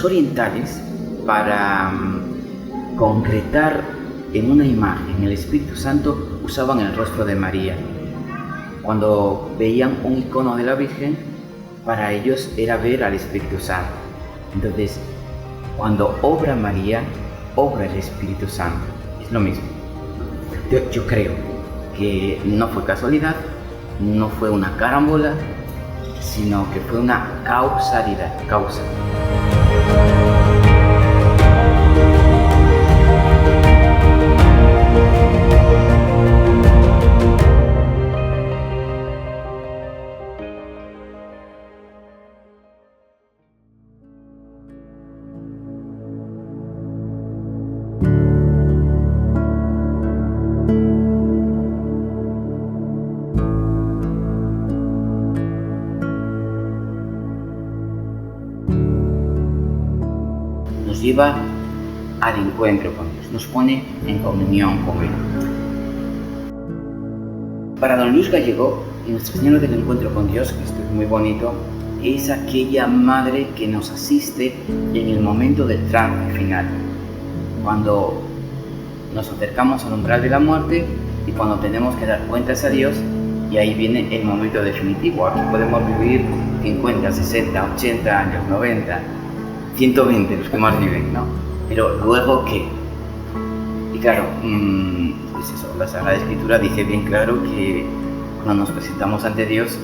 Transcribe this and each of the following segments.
Los orientales, para concretar en una imagen el Espíritu Santo, usaban el rostro de María. Cuando veían un icono de la Virgen, para ellos era ver al Espíritu Santo. Entonces, cuando obra María, obra el Espíritu Santo. Es lo mismo. Yo creo que no fue casualidad, no fue una carambola, sino que fue una causalidad, causa. Nos lleva al encuentro con Dios, nos pone en comunión con Él. Para don Luis Gallego, Nuestra Señora del Encuentro con Dios, que esto es muy bonito, es aquella madre que nos asiste en el momento del trance final, cuando nos acercamos al umbral de la muerte y cuando tenemos que dar cuentas a Dios, y ahí viene el momento definitivo. Aquí podemos vivir 50, 60, 80 años, 90, 120, los que más viven, ¿no? Pero luego, ¿qué? Y claro, pues eso, la Sagrada Escritura dice bien claro que cuando nos presentamos ante Dios,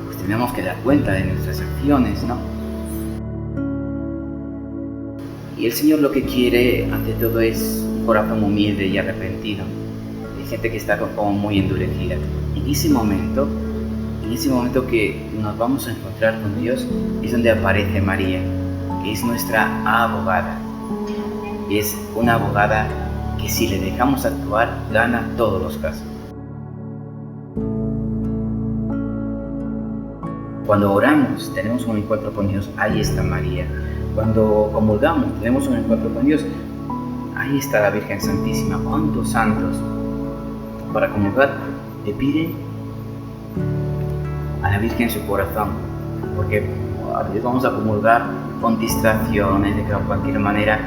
pues tenemos que dar cuenta de nuestras acciones, ¿no? Y el Señor lo que quiere, ante todo, es un corazón humilde y arrepentido. Hay gente que está como muy endurecida. En ese momento que nos vamos a encontrar con Dios, es donde aparece María, que es nuestra abogada. Es una abogada que, si le dejamos actuar, gana todos los casos. Cuando oramos, tenemos un encuentro con Dios, ahí está María. Cuando comulgamos, tenemos un encuentro con Dios, ahí está la Virgen Santísima. ¿Cuántos santos para comulgar le piden a la Virgen su corazón? Porque a veces vamos a comulgar con distracciones de cualquier manera,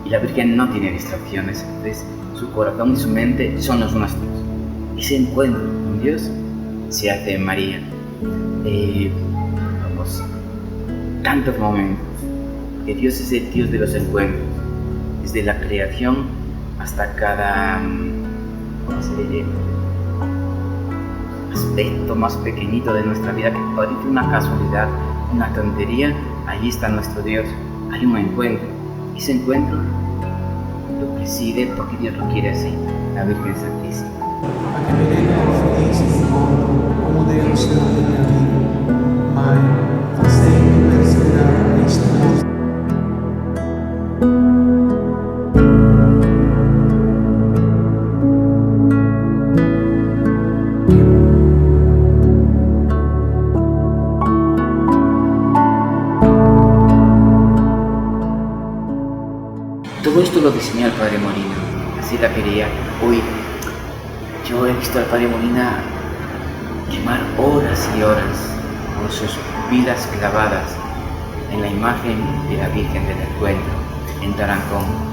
y la Virgen no tiene distracciones. Entonces, su corazón y su mente son los nuestros. Ese encuentro con Dios se hace en María. Tantos momentos, que Dios es el Dios de los encuentros, desde la creación hasta cada aspecto más pequeñito de nuestra vida, que parece una casualidad, una tontería. Allí está nuestro Dios, hay un encuentro. Ese encuentro lo preside, porque Dios lo quiere así, la Virgen Santísima. A que me leve feliz esse encontro, como Deus na minha vida. Mãe, fazei-me perseverar neste caso. Todo esto lo diseñó el Padre Molina, así la quería. Hoy yo he visto al Padre Molina quemar horas y horas con sus pupilas clavadas en la imagen de la Virgen del Encuentro en Tarancón.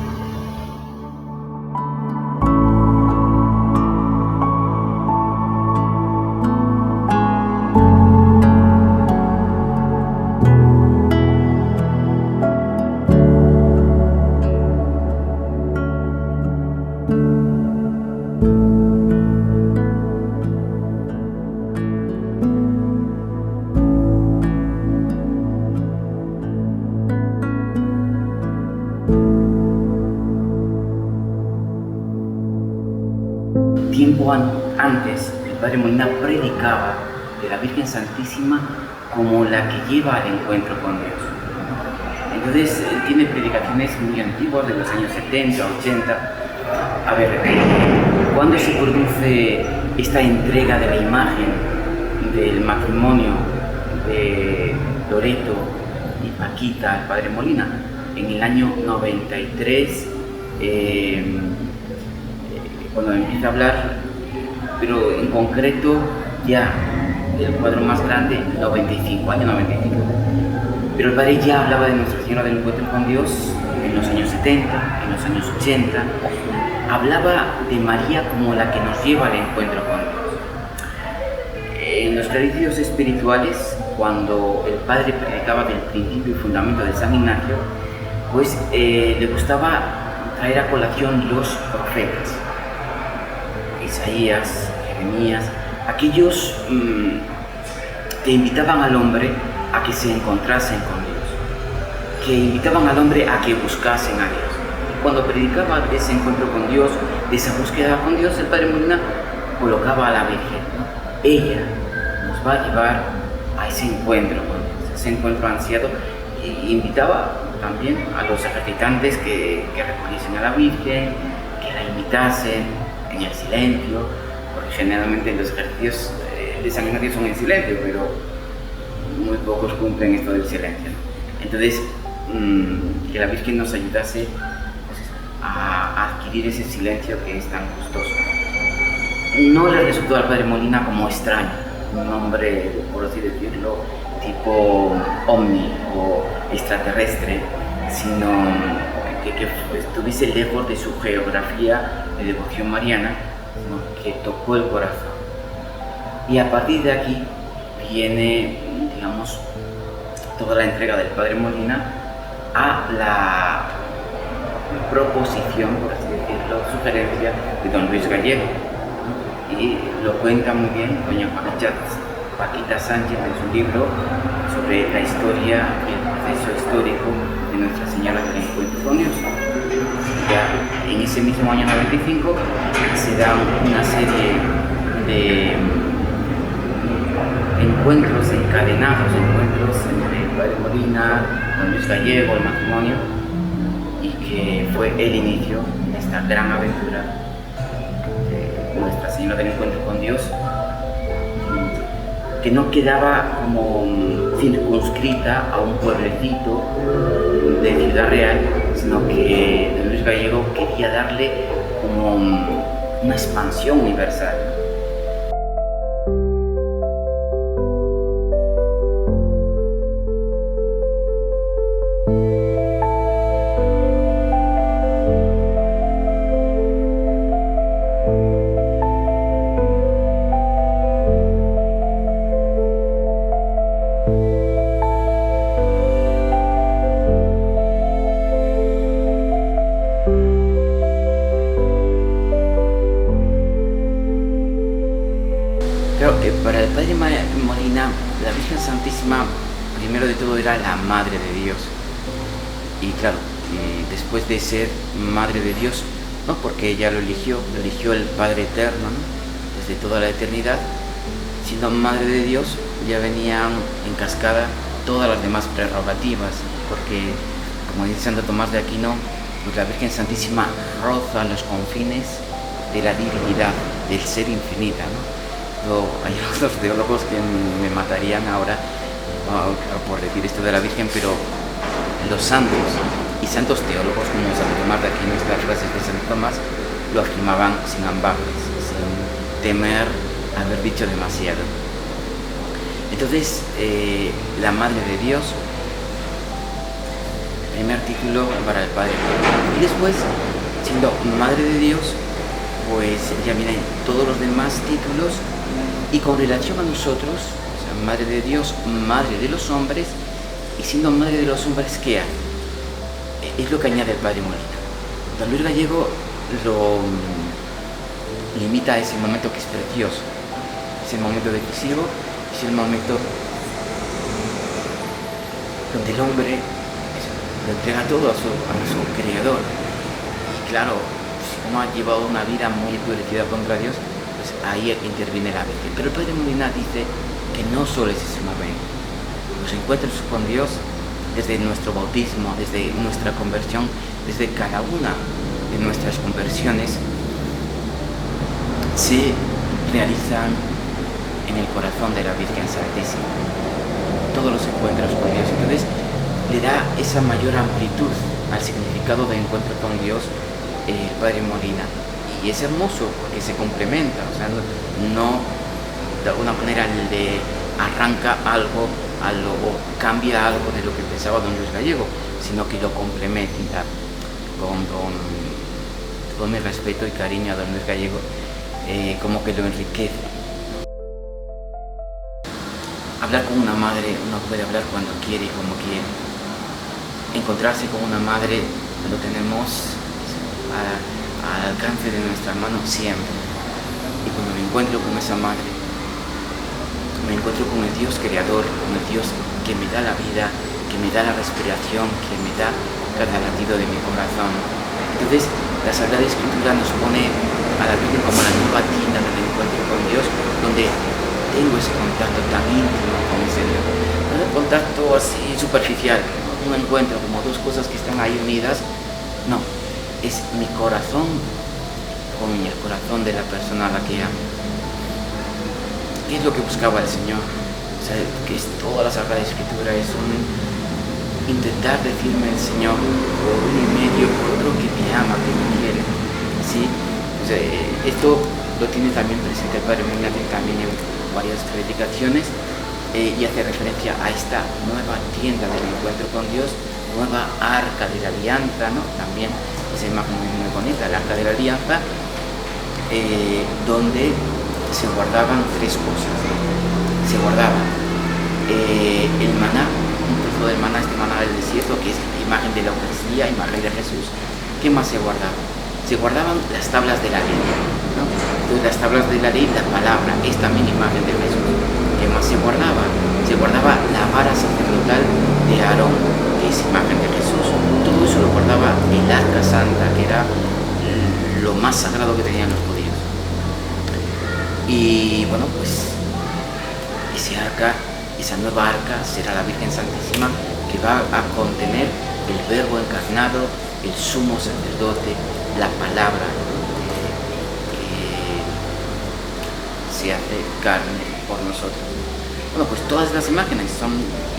Tiempo antes, el Padre Molina predicaba de la Virgen Santísima como la que lleva al encuentro con Dios. Entonces, tiene predicaciones muy antiguas, de los años 70, 80. A ver, ¿cuándo se produce esta entrega de la imagen del matrimonio de Loreto y Paquita al Padre Molina? En el año 93, cuando empieza a hablar, pero en concreto ya del cuadro más grande, 95, año 95. Pero el padre ya hablaba de Nuestra Señora del Encuentro con Dios en los años 70, en los años 80. Hablaba de María como la que nos lleva al encuentro con Dios. En los ejercicios espirituales, cuando el padre predicaba del principio y fundamento de San Ignacio, pues le gustaba traer a colación los profetas, Isaías, Jeremías, aquellos que invitaban al hombre a que se encontrasen con Dios, que invitaban al hombre a que buscasen a Dios. Cuando predicaba de ese encuentro con Dios, de esa búsqueda con Dios, el padre Molina colocaba a la Virgen, ¿no? Ella nos va a llevar a ese encuentro con Dios, ese encuentro ansiado, y invitaba también a los ejercitantes que recurriesen a la Virgen, que la imitasen en el silencio, porque generalmente los ejercicios de San Ignacio son en silencio, pero muy pocos cumplen esto del silencio, ¿no? Entonces, que la Virgen nos ayudase a adquirir ese silencio que es tan gustoso. No le resultó al padre Molina como extraño, un hombre, por así decirlo, tipo ovni o extraterrestre, sino que estuviese lejos de su geografía de devoción mariana, sino que tocó el corazón. Y a partir de aquí viene, digamos, toda la entrega del padre Molina a la proposición, por así decirlo, sugerencia de don Luis Gallego, ¿no? Y lo cuenta muy bien doña Paquita Sánchez en su libro sobre la historia y el proceso histórico de Nuestra Señora del Encuentro con Dios. Ya en ese mismo año 95 se dan una serie de encuentros encadenados, encuentros entre el padre Molina, don Luis Gallego, el matrimonio, y que fue el inicio de esta gran aventura de Nuestra Señora del Encuentro con Dios, que no quedaba como circunscrita a un pueblecito de Ciudad Real, sino que don Luis Gallego quería darle como una expansión universal. Para el padre Molina, la Virgen Santísima, primero de todo, era la Madre de Dios. Y claro, después de ser Madre de Dios, no porque ella lo eligió el Padre Eterno, ¿no? Desde toda la eternidad, siendo Madre de Dios, ya venían en cascada todas las demás prerrogativas, porque, como dice Santo Tomás de Aquino, pues la Virgen Santísima roza los confines de la divinidad, del ser infinita, ¿no? Hay otros teólogos que me matarían ahora por decir esto de la Virgen, pero los santos y santos teólogos como Santo Tomás de Aquino, estas frases de Santo Tomás, lo afirmaban sin ambajes, sin temer haber dicho demasiado. Entonces, la Madre de Dios, primer título para el Padre. Y después, siendo Madre de Dios, pues ya vienen todos los demás títulos, y con relación a nosotros, o sea, Madre de Dios, Madre de los hombres, y siendo Madre de los hombres, ¿qué hay? Es lo que añade el padre Molina. Don Luis Gallego lo limita a ese momento que es precioso, es el momento decisivo, es el momento donde el hombre lo entrega todo a su creador. Y claro, si uno ha llevado una vida muy endurecida contra Dios, pues ahí interviene la Virgen. Pero el padre Molina dice que no solo es ese momento. Los encuentros con Dios, desde nuestro bautismo, desde nuestra conversión, desde cada una de nuestras conversiones, se realizan en el corazón de la Virgen Santísima. Todos los encuentros con Dios. Entonces, le da esa mayor amplitud al significado de encuentro con Dios el padre Molina. Y es hermoso porque se complementa, o sea, no de alguna manera le arranca algo o cambia algo de lo que pensaba don Luis Gallego, sino que lo complementa con todo mi respeto y cariño a don Luis Gallego, como que lo enriquece. Hablar con una madre, uno puede hablar cuando quiere y como quiere. Encontrarse con una madre lo tenemos al alcance de nuestra mano siempre. Y cuando me encuentro con esa madre, me encuentro con el Dios creador, con el Dios que me da la vida, que me da la respiración, que me da cada latido de mi corazón. Entonces, la Sagrada Escritura nos pone a la Virgen como la nueva tienda del encuentro con Dios, donde tengo ese contacto tan íntimo con ese Dios. No es un contacto así superficial, un encuentro como dos cosas que están ahí unidas. No, es mi corazón con el corazón de la persona a la que amo. ¿Qué es lo que buscaba el Señor? O sea, que es toda la Sagrada Escritura, es un intentar decirme el Señor por uno y medio, por otro que me ama, que me quiere. ¿Sí? O sea, esto lo tiene también presente el Padre Molina también en varias predicaciones, y hace referencia a esta nueva tienda del encuentro con Dios, nueva arca de la alianza, ¿no? También esa imagen muy bonita, el arca de la alianza, donde se guardaban tres cosas. Se guardaba el maná, un trozo del maná, este maná del desierto, que es imagen de la Eucaristía, imagen de Jesús. ¿Qué más se guardaba? Se guardaban las tablas de la ley, ¿no? Entonces las tablas de la ley, la palabra, es también imagen de Jesús. ¿Qué más se guardaba? Se guardaba la vara sacerdotal de Aarón, que es imagen de Jesús. Todo eso lo guardaba el arca santa, que era lo más sagrado que tenían los judíos. Y bueno, pues ese arca, esa nueva arca será la Virgen Santísima, que va a contener el Verbo encarnado, el sumo sacerdote, la palabra que se hace carne por nosotros. Bueno, pues todas las imágenes son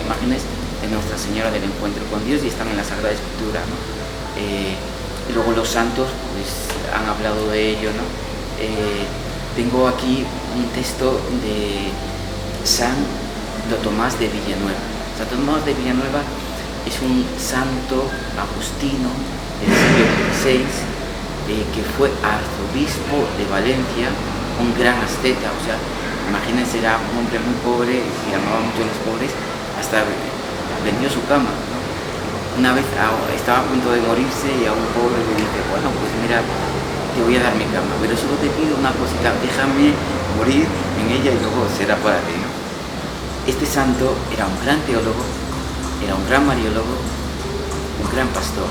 imágenes de Nuestra Señora del Encuentro con Dios y están en la Sagrada Escritura, ¿no? Y luego los santos pues han hablado de ello, ¿no? Tengo aquí un texto de Santo Tomás de Villanueva. Santo Tomás de Villanueva es un santo agustino del siglo XVI, que fue arzobispo de Valencia, un gran asceta. O sea, imagínense, era un hombre muy pobre, que amaba mucho a los pobres, hasta vendió su cama, ¿no? Una vez estaba a punto de morirse y a un pobre le dice: bueno, pues mira, te voy a dar mi cama, pero solo te pido una cosita, déjame morir en ella y luego será para ti, ¿no? Este santo era un gran teólogo, era un gran mariólogo, un gran pastor,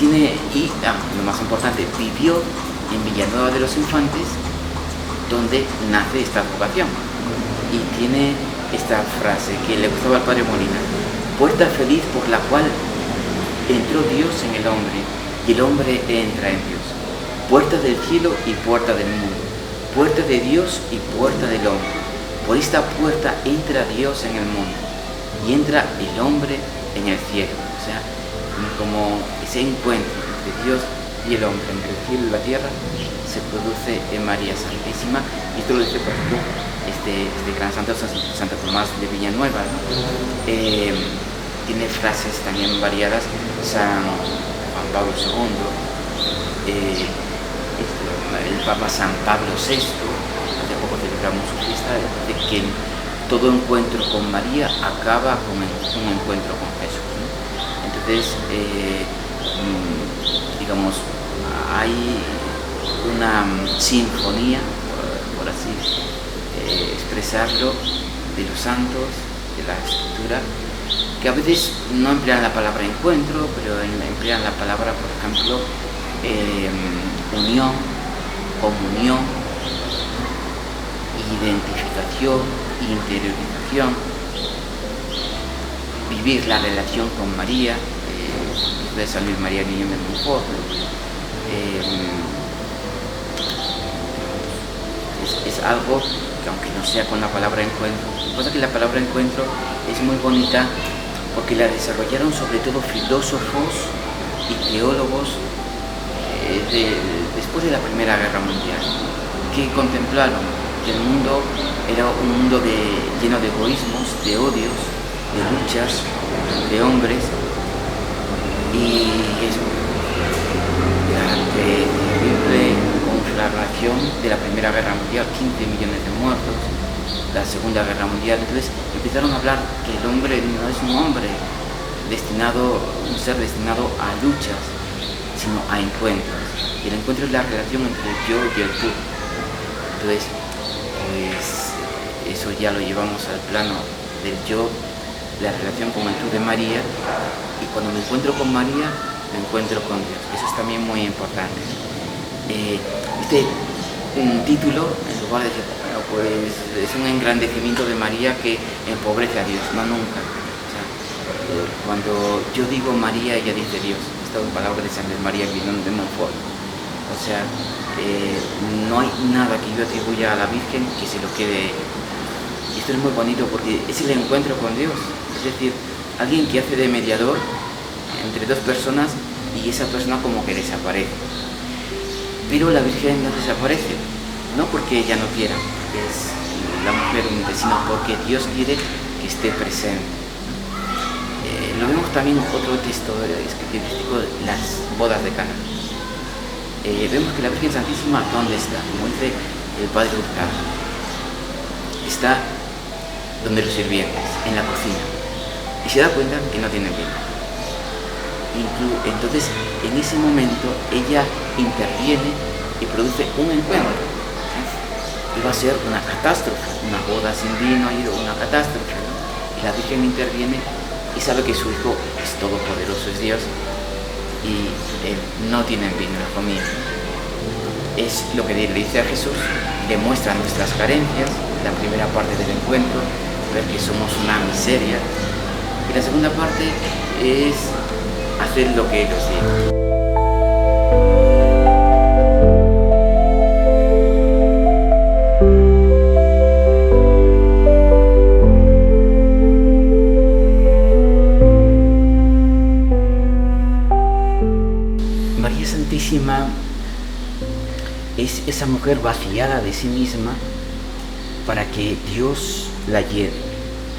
y lo más importante, vivió en Villanueva de los Infantes, donde nace esta vocación, y tiene esta frase que le gustaba al Padre Molina: puerta feliz por la cual entró Dios en el hombre y el hombre entra en Dios. Puerta del cielo y puerta del mundo, puerta de Dios y puerta del hombre. Por esta puerta entra Dios en el mundo y entra el hombre en el cielo. O sea, como ese encuentro entre Dios y el hombre, entre el cielo y la tierra, se produce en María Santísima. Y esto lo dice, por ejemplo, este gran santo, Santo Tomás de Villanueva, ¿no? Tiene frases también variadas. San Juan Pablo II, el Papa San Pablo VI, hace poco celebramos su fiesta, de que todo encuentro con María acaba con un encuentro con Jesús, ¿no? Entonces, digamos, hay una sinfonía, por así expresarlo, de los santos, de la Escritura, que a veces no emplean la palabra encuentro, pero emplean la palabra, por ejemplo, unión, comunión, identificación, interiorización, vivir la relación con María, de San Luis María Niño de Montfort, es algo que, aunque no sea con la palabra encuentro, lo que pasa es que la palabra encuentro es muy bonita porque la desarrollaron sobre todo filósofos y teólogos después de la Primera Guerra Mundial, que contemplaron que el mundo era un mundo lleno de egoísmos, de odios, de luchas, de hombres, y eso, la terrible conflagración de la Primera Guerra Mundial, 15 millones de muertos, la Segunda Guerra Mundial. Entonces empezaron a hablar que el hombre no es un hombre destinado, un ser destinado a luchas, sino a encuentros. Y el encuentro es la relación entre el yo y el tú. Entonces, pues eso ya lo llevamos al plano del yo, la relación con el tú de María, y cuando me encuentro con María, me encuentro con Dios. Eso es también muy importante. Este título, en lugar de decir, bueno, pues es un engrandecimiento de María que empobrece a Dios, no nunca. O sea, cuando yo digo María, ella dice Dios. Esta es una palabra de San María Guinón de Montfort. O sea, no hay nada que yo atribuya a la Virgen que se lo quede. Y esto es muy bonito porque es el encuentro con Dios. Es decir, alguien que hace de mediador entre dos personas y esa persona como que desaparece. Pero la Virgen no desaparece, no porque ella no quiera, es la mujer humilde, sino porque Dios quiere que esté presente. Lo vemos también en otro texto característico de las bodas de Caná. Vemos que la Virgen Santísima, ¿dónde está? Como dice el Padre Hurtado, está donde los sirvientes, en la cocina, y se da cuenta que no tienen vino. Entonces, en ese momento, ella interviene y produce un encuentro. Iba a ser una catástrofe, una boda sin vino, una catástrofe, ¿no? Y la Virgen interviene y sabe que su hijo es todopoderoso, es Dios, y él no tiene vino en la familia. Es lo que le dice a Jesús, demuestra nuestras carencias, la primera parte del encuentro, ver que somos una miseria, y la segunda parte es hacer lo que ellos digan. María Santísima es esa mujer vaciada de sí misma para que Dios la lleve.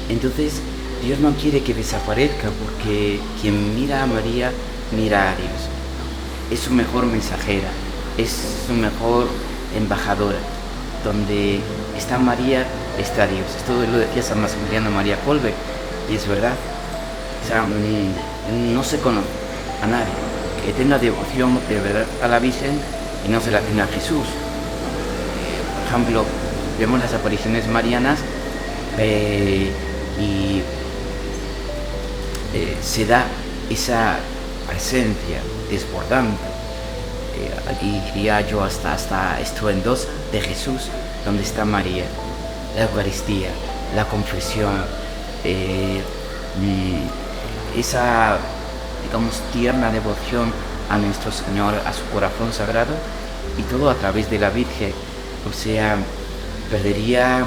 Entonces, Dios no quiere que desaparezca porque quien mira a María, mira a Dios. Es su mejor mensajera, es su mejor embajadora. Donde está María, está Dios. Esto lo decía San Maximiliano María Kolbe, y es verdad. O sea, no se conoce a nadie que tenga devoción de verdad a la Virgen y no se la tenga a Jesús. Por ejemplo, vemos las apariciones marianas y se da esa presencia desbordante, y diría yo hasta estruendosa, de Jesús, donde está María, la Eucaristía, la confesión, esa, digamos, tierna devoción a nuestro Señor, a su corazón sagrado, y todo a través de la Virgen. O sea, perdería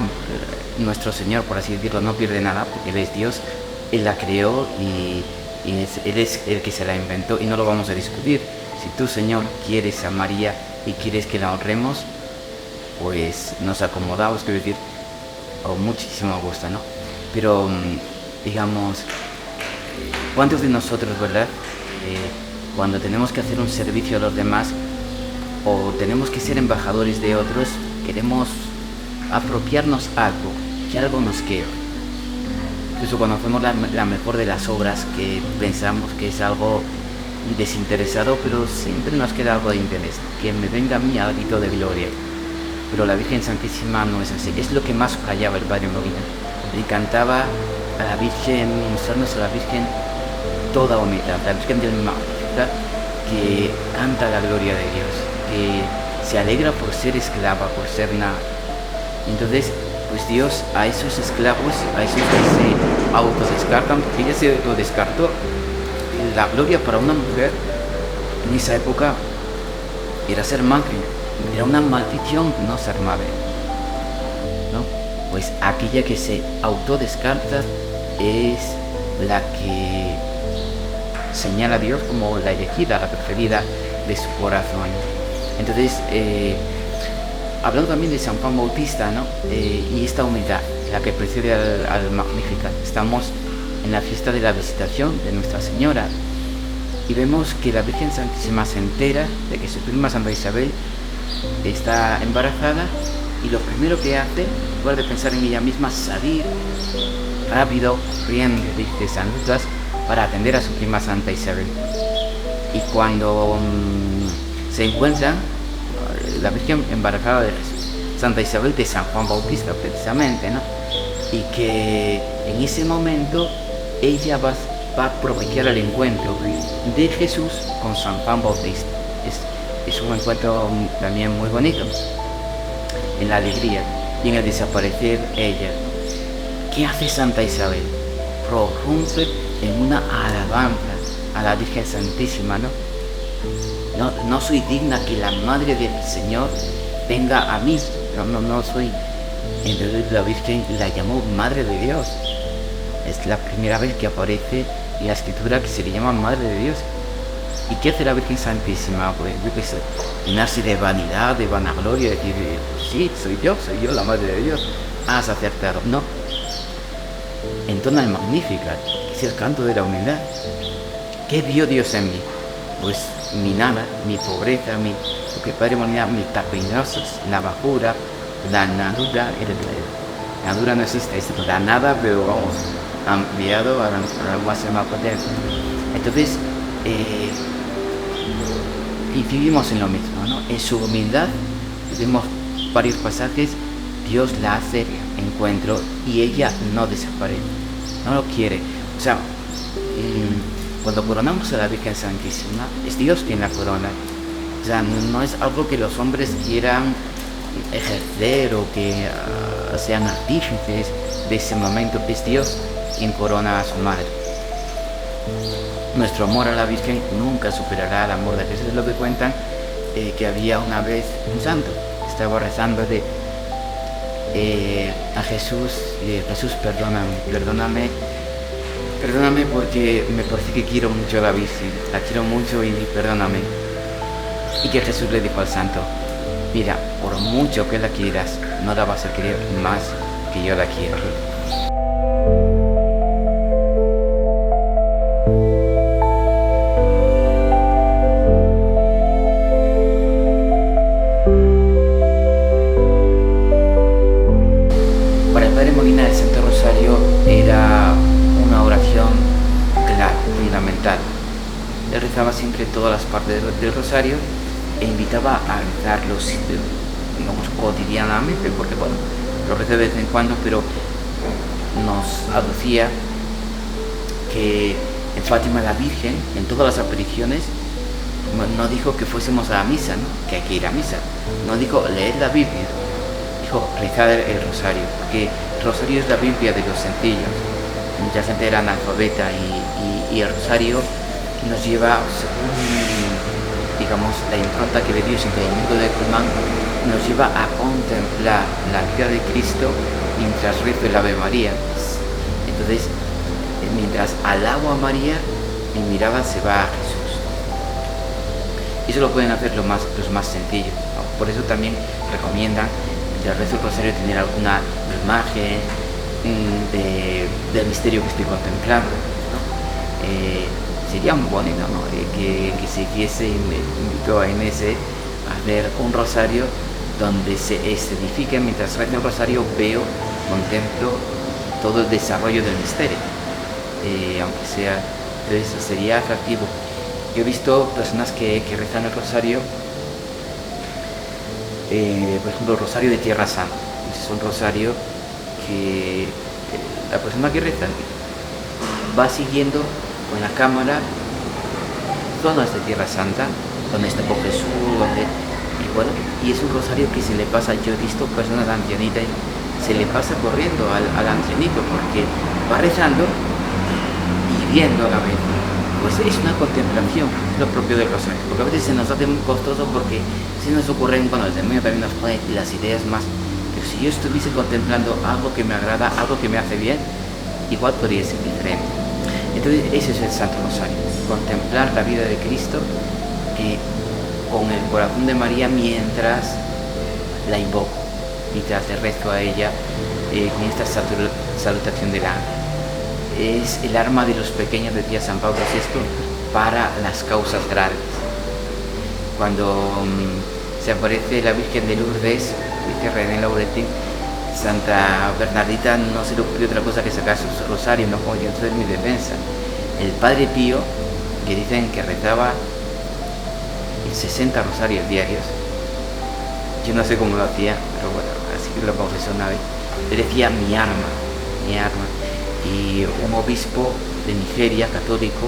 nuestro Señor, por así decirlo, no pierde nada, porque Él es Dios, Él la creó y Él es el que se la inventó, y no lo vamos a discutir. Si tú, Señor, quieres a María y quieres que la honremos, pues nos acomodamos, quiero decir, con muchísimo gusto, ¿no? Pero, digamos, ¿cuántos de nosotros, verdad, cuando tenemos que hacer un servicio a los demás o tenemos que ser embajadores de otros, queremos apropiarnos algo, que algo nos quede? Incluso cuando hacemos la mejor de las obras, que pensamos que es algo desinteresado, pero siempre nos queda algo de interés, que me venga a mí a grito de gloria. Pero la Virgen Santísima no es así. Es lo que más callaba el Padre Molina. Le cantaba a la Virgen, mostrarnos a la Virgen toda humildad, la Virgen del Magnificat, que canta la gloria de Dios, que se alegra por ser esclava, por ser nada. Entonces, pues Dios a esos esclavos, a esos que se autodescartan, porque ella se lo descartó. La gloria para una mujer en esa época era ser madre, era una maldición no ser madre, ¿no? Pues aquella que se autodescarta es la que señala a Dios como la elegida, la preferida de su corazón. Entonces, hablando también de San Juan Bautista, ¿no? Y esta humildad, la que precede al Magnificat, estamos en la fiesta de la Visitación de Nuestra Señora. Y vemos que la Virgen Santísima se entera de que su prima Santa Isabel está embarazada, y lo primero que hace, en lugar de pensar en ella misma, salir rápido, corriendo, dice San Lucas, para atender a su prima Santa Isabel. Y cuando se encuentran, la Virgen embarazada de Jesús, Santa Isabel de San Juan Bautista precisamente, ¿no? Y que en ese momento ella va a aprovechar el encuentro de Jesús con San Juan Bautista. Es un encuentro también muy bonito, en la alegría y en el desaparecer ella. ¿Qué hace Santa Isabel? Prorrumpe en una alabanza a la Virgen Santísima, ¿no? No soy digna que la Madre del Señor venga a mí. No soy. Entonces la Virgen la llamó Madre de Dios. Es la primera vez que aparece en la Escritura que se le llama Madre de Dios. ¿Y qué hace la Virgen Santísima? Pues yo qué sé, llenarse de vanidad, de vanagloria, decir, sí, soy yo la Madre de Dios. Has acertado. No. Entona el Magnificat, que es el canto de la humildad. ¿Qué vio Dios en mí? Pues mi nada, mi pobreza, lo que Padre Molina, mis tapiñosos, la bajura, la nadura. La nadura no existe, es la nada, pero vamos, ampliado a la más potente. Entonces, y vivimos en lo mismo, ¿no? En su humildad, vemos varios pasajes, Dios la hace encuentro y ella no desaparece, no lo quiere. O sea, cuando coronamos a la Virgen Santísima, es Dios quien la corona. O sea, no es algo que los hombres quieran ejercer o que sean artífices de ese momento. Es Dios quien corona a su madre. Nuestro amor a la Virgen nunca superará el amor de Jesús. Es lo que cuentan, que había una vez un santo que estaba rezando a Jesús, Jesús, perdóname porque me parece que quiero mucho a la Virgen, la quiero mucho y perdóname. Y que Jesús le dijo al santo, mira, por mucho que la quieras, no la vas a querer más que yo la quiero. Para el Padre Molina, el Santo Rosario era una oración clave, fundamental. Él rezaba siempre todas las partes del Rosario e invitaba a rezarlos, digamos, cotidianamente, porque bueno, lo reza de vez en cuando, pero nos aducía que en Fátima la Virgen, en todas las apariciones, no dijo que fuésemos a la misa, ¿no? Que hay que ir a misa. No dijo leer la Biblia, dijo rezar el Rosario, porque el Rosario es la Biblia de los sencillos. Mucha gente era analfabeta y el Rosario nos lleva, según, digamos, la impronta que le dio San Domingo de Guzmán, nos lleva a contemplar la vida de Cristo mientras rezo el Ave María. Entonces, mientras alabo a María, mi mirada se va a Jesús. Y eso lo pueden hacer los más sencillos, ¿no? Por eso también recomiendan del rezo del Rosario tener alguna imagen del misterio que estoy contemplando, ¿no? Sería muy bonito, ¿no? Que se hiciese, invito a Inés a hacer un rosario donde se edifique. Mientras rezo el rosario veo, contemplo todo el desarrollo del misterio, aunque sea, entonces sería atractivo. Yo he visto personas que rezan el rosario, por ejemplo, el rosario de Tierra Santa. Es un rosario que la persona que reza va siguiendo con la cámara zonas de Tierra Santa, donde está con Jesús, y es un rosario que se le pasa. Yo he visto personas ancianitas, se le pasa corriendo al ancianito, porque va rezando y viendo a la vez. Pues es una contemplación, es lo propio del rosario, porque a veces se nos hace muy costoso, porque se nos ocurren, el demonio también nos pone las ideas más, pero si yo estuviese contemplando algo que me agrada, algo que me hace bien, igual podría ser diferente. Entonces ese es el Santo Rosario, contemplar la vida de Cristo con el corazón de María mientras la invoco, mientras le rezo a ella con esta salutación del ángel. es el arma de los pequeños, decía San Pablo VI, para las causas grandes. Cuando se aparece la Virgen de Lourdes, dice René Lauretin, Santa Bernardita no se le ocurrió otra cosa que sacar su rosario, no como yo en mi defensa. El Padre Pío, que dicen que rezaba 60 rosarios diarios, yo no sé cómo lo hacía, pero bueno, así que lo confesó una vez, le decía mi arma. Y un obispo de Nigeria, católico,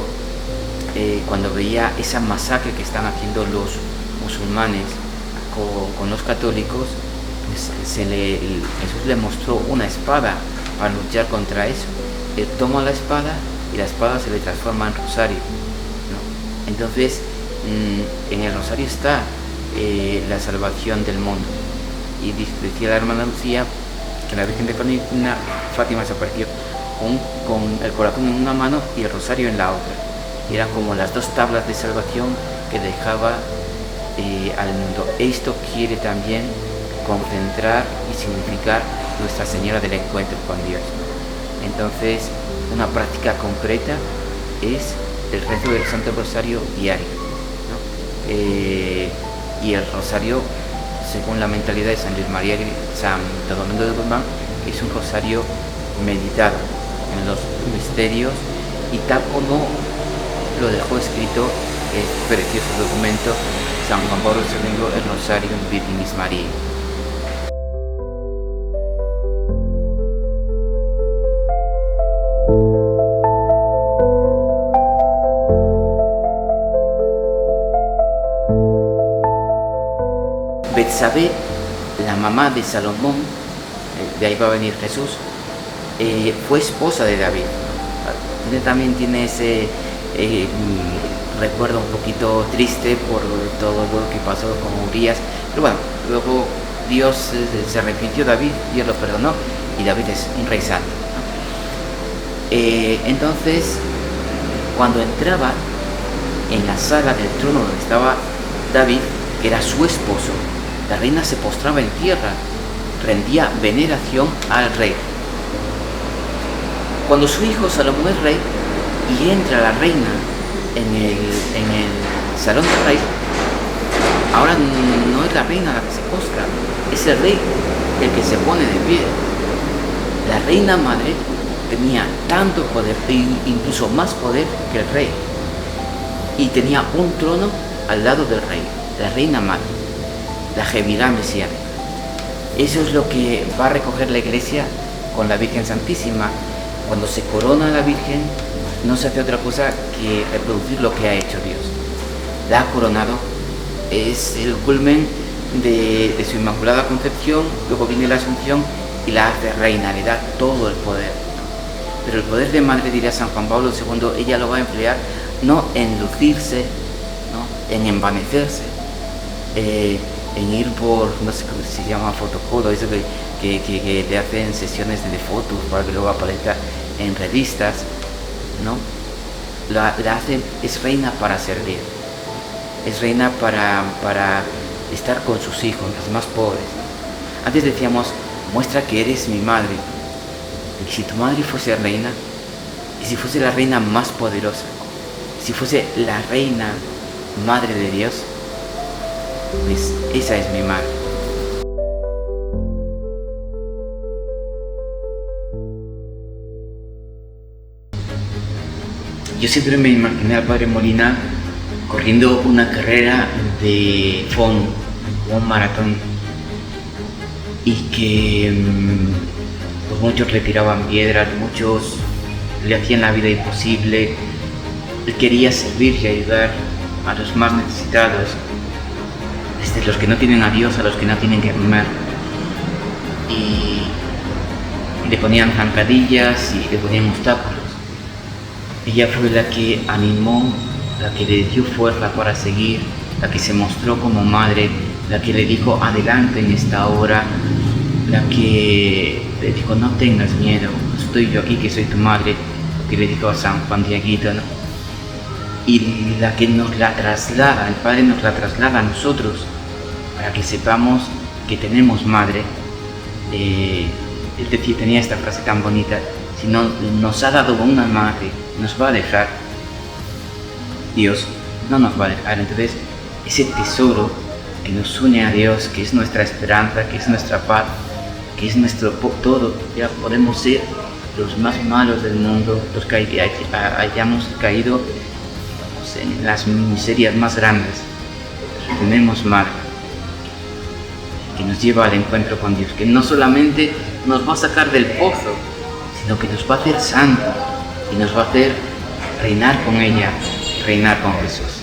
cuando veía esa masacre que están haciendo los musulmanes con los católicos, pues Jesús le mostró una espada para luchar contra eso. Él toma la espada y la espada se le transforma en rosario, ¿no? Entonces, en el rosario está la salvación del mundo. Y decía la hermana Lucía que la Virgen de Fátima se apareció con el corazón en una mano y el rosario en la otra. Eran como las dos tablas de salvación que dejaba al mundo. Esto quiere también concentrar y significar Nuestra Señora del Encuentro con Dios. Entonces, una práctica concreta es el rezo del Santo Rosario diario, ¿no? Y el rosario, según la mentalidad de San Luis María Santo Domingo de Guzmán, es un rosario meditado en los misterios, y tal como lo dejó escrito el precioso documento San Juan Pablo II, el Rosario Virginis Mariae. Betsabé, la mamá de Salomón, de ahí va a venir Jesús, fue esposa de David. También tiene ese recuerdo un poquito triste por todo lo que pasó con Urías, pero bueno, luego Dios se arrepintió de David, Dios lo perdonó y David es un rey santo, ¿no? Entonces, cuando entraba en la sala del trono donde estaba David, que era su esposo, la reina se postraba en tierra, rendía veneración al rey. Cuando su hijo Salomón es rey y entra la reina en el salón del rey, ahora no es la reina la que se postra, es el rey el que se pone de pie. La reina madre tenía tanto poder, incluso más poder que el rey, y tenía un trono al lado del rey, la reina madre, la Gevirá mesiánica. Eso es lo que va a recoger la Iglesia con la Virgen Santísima. Cuando se corona a la Virgen, no se hace otra cosa que reproducir lo que ha hecho Dios. La ha coronado, es el culmen de su Inmaculada Concepción, luego viene la Asunción y la hace reina, le da todo el poder. Pero el poder de madre, diría San Juan Pablo II, ella lo va a emplear no en lucirse, ¿no?, en envanecerse, en ir por, no sé cómo se llama, fotocolo, eso que le hacen sesiones de fotos para que luego aparezca en revistas, ¿no? La hace, es reina para servir, es reina para estar con sus hijos, los más pobres, ¿no? Antes decíamos, muestra que eres mi madre. Y si tu madre fuese reina, y si fuese la reina más poderosa, si fuese la reina madre de Dios, pues esa es mi madre. Yo siempre me imaginé al Padre Molina corriendo una carrera de fondo, un maratón, y que pues muchos le tiraban piedras, muchos le hacían la vida imposible. Él quería servir y ayudar a los más necesitados, desde los que no tienen a Dios a los que no tienen que comer, y le ponían zancadillas y le ponían obstáculos. Ella fue la que animó, la que le dio fuerza para seguir, la que se mostró como madre, la que le dijo adelante en esta hora, la que le dijo no tengas miedo, estoy yo aquí que soy tu madre, lo que le dijo a San Juan Diaguito, ¿no? Y la que nos la traslada, el Padre nos la traslada a nosotros, para que sepamos que tenemos madre. Es decir, tenía esta frase tan bonita: si no nos ha dado una madre, nos va a dejar. Dios no nos va a dejar. Entonces, ese tesoro que nos une a Dios, que es nuestra esperanza, que es nuestra paz, que es nuestro todo, ya podemos ser los más malos del mundo, los que hayamos caído en las miserias más grandes. Tenemos madre que nos lleva al encuentro con Dios, que no solamente nos va a sacar del pozo, sino que nos va a hacer santos y nos va a hacer reinar con ella, reinar con Jesús.